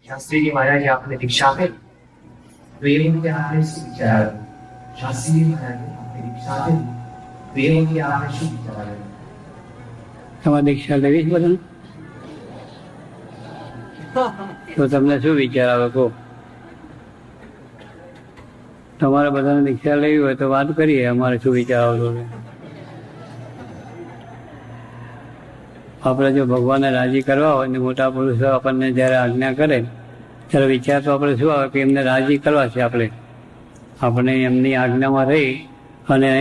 શાસ્ત્રીજી મહારાજે આપણને દીક્ષા આપી તો એ વખતે આપણે શું વિચાર આવ્યો? શાસ્ત્રીજી મહારાજે આપણે દીક્ષા આપી તો એ વખતે આપણે શું વિચાર આવ્યો? તમારે દીક્ષા લેવી જ બધાને? તો તમને શું વિચાર આવે કહો? તમારે બધાને દીક્ષા લેવી હોય તો વાત કરીએ, અમારે શું વિચાર આવતો છે. આપણે જો ભગવાનને રાજી કરવા હોય ને મોટા પુરુષો આપણને જ્યારે આજ્ઞા કરે ત્યારે વિચાર તો આપણે શું આવે કે એમને રાજી કરવા છે. આપણે એમની આજ્ઞામાં રહી અને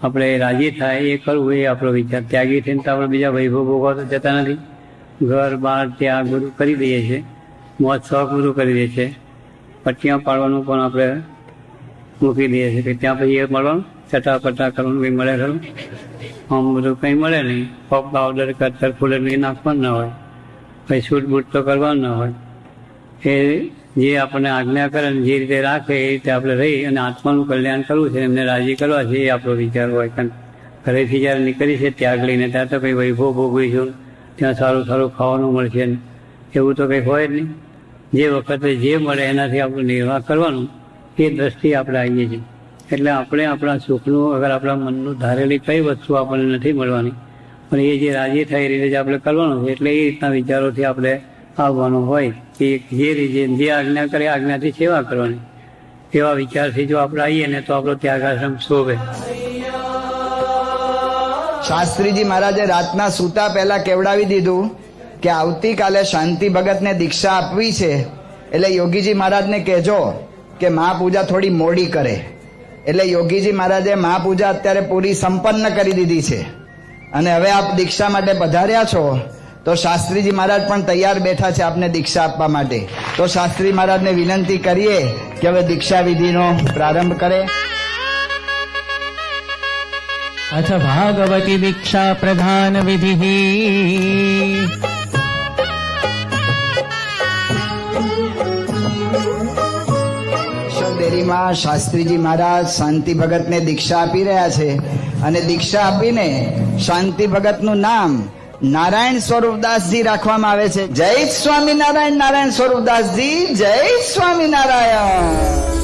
આપણે રાજી થાય એ કરવું, એ આપણો વિચાર. ત્યાગી થઈને તો આપણે બીજા વૈભવ ભોગવા તો જતા નથી. ઘર બાર ત્યાગ બધું કરી દઈએ છીએ, મોજ શોખ બધું કરી દઈએ છીએ. પટ્ટિયા પાડવાનું પણ આપણે મૂકી દઈએ છીએ કે ત્યાં પછી એ મળવાનું ચટાપટા કરવાનું કંઈ મળે ખરું? આમ બધું કંઈ મળે નહીં. પગ પાવડર કતર ફૂલે કંઈ નાખવાનું ના હોય, કંઈ છૂટ બૂટ તો કરવાનું ના હોય. એ જે આપણને આજ્ઞા કરે ને જે રીતે રાખે એ રીતે આપણે રહી અને આત્માનું કલ્યાણ કરવું છે, એમને રાજી કરવા છે, એ આપણો વિચાર હોય. કારણ ઘરેથી જ્યારે નીકળી છે ત્યાગ લઈને, ત્યાં તો કંઈ વૈભવ ભોગવીશું, ત્યાં સારું સારું ખાવાનું મળશે ને એવું તો કંઈ હોય જ નહીં. જે વખતે જે મળે એનાથી આપણું નિર્વાહ કરવાનું, એ દ્રષ્ટિ આપણે આવીએ છીએ. એટલે આપણે આપણા સુખનું, અગર આપણા મનનું ધારેલી કઈ વસ્તુ આપણને નથી મળવાની, પણ એ જે રાજી થાય એ રીતે જ આપણે કરવાનું છે. એટલે એ રીતના વિચારોથી આપણે આવવાનું હોય કે જે રીતે જે આજ્ઞા કરે આજ્ઞાથી સેવા કરવાની, એવા વિચારથી જો આપણે આવીએ ને તો આપણો ત્યાગાશ્રમ શોભે. શાસ્ત્રીજી મહારાજે રાતના સૂતા પહેલા કેવડાવી દીધું કે આવતીકાલે શાંતિ ભગતને દીક્ષા આપવી છે, એટલે યોગીજી મહારાજને કહેજો કે મહાપૂજા થોડી મોડી કરે. એટલે યોગીજી મહારાજે મહાપૂજા અત્યારે પૂરી સંપન્ન કરી દીધી છે અને હવે આપ દીક્ષા માટે પધાર્યા છો તો શાસ્ત્રીજી મહારાજ પણ તૈયાર બેઠા છે આપને દીક્ષા આપવા માટે. તો શાસ્ત્રી મહારાજને વિનંતી કરીએ કે હવે દીક્ષા વિધિનો પ્રારંભ કરે. અથ ભાગવતી દીક્ષા પ્રધાન વિધિ. દેરીમાં શાસ્ત્રીજી મહારાજ શાંતિ ભગતને દીક્ષા આપી રહ્યા છે અને દીક્ષા આપીને શાંતિ ભગતનું નામ નારાયણ સ્વરૂપદાસજી રાખવામાં આવે છે. જય સ્વામિનારાયણ. નારાયણ સ્વરૂપદાસજી, જય સ્વામિનારાયણ.